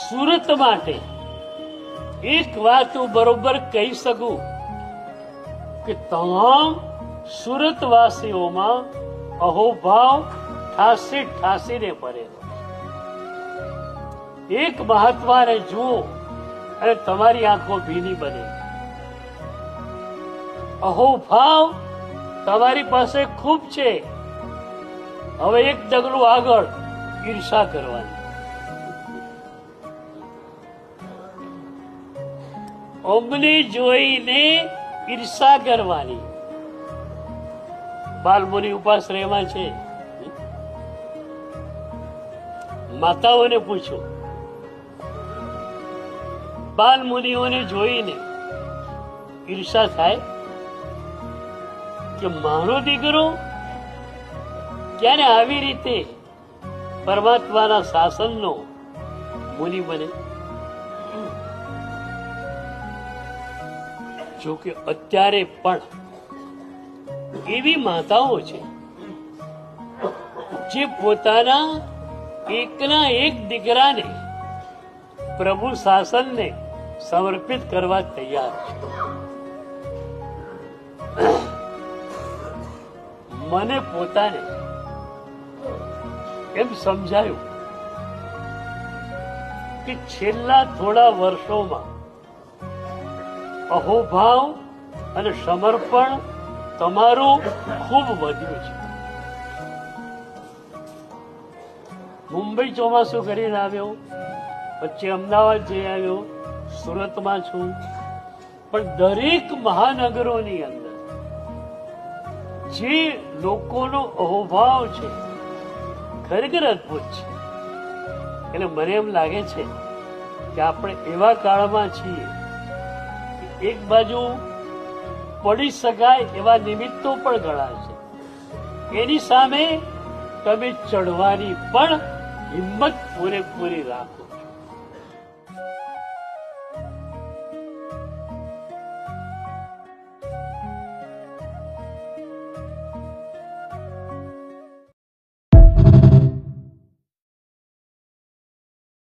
સુરત માટે એક વાત હું બરોબર કહી શકું કે તમામ સુરતવાસીઓમાં અહોભાવ ઠાસીને ભરેલો. એક મહાત્માને જુઓ અને તમારી આંખો ભીની બને. અહોભાવ તમારી પાસે ખૂબ છે. હવે એક ડગલું આગળ, ઈર્ષા કરવાની. અમને જોઈને ઈર્ષા કરવાની. બાલમુનિ ઉપાશ્રયમાં છે, માતાઓને પૂછો, બાલમુનિઓને જોઈને ઈર્ષા થાય કે મારો દીકરો ક્યારે આવી રીતે પરમાત્માના શાસનનો મુનિ બને? જો કે અત્યારે પણ એવી માતાઓ છે જે પોતાના એકના એક દીકરાને પ્રભુ શાસનને સમર્પિત કરવા તૈયાર છે. મને પોતાને એમ સમજાયું કે છેલ્લા થોડા વર્ષોમાં અહોભાવ અને સમર્પણ તમારું ખૂબ વધ્યું છે. મુંબઈ ચોમાસું કરીને આવ્યો, પછી અમદાવાદ જઈ આવ્યો, સુરતમાં છું, પણ દરેક મહાનગરોની અંદર જે લોકોનો અહોભાવ છે ખરેખર અદભુત છે. એટલે મને એમ લાગે છે કે આપણે એવા કાળમાં છીએ કે એક બાજુ પડી શકાય એવા નિમિત્તો પણ ઘણા છે, એની સામે તમે ચડવાની પણ હિંમત પૂરેપૂરી રાખો છો.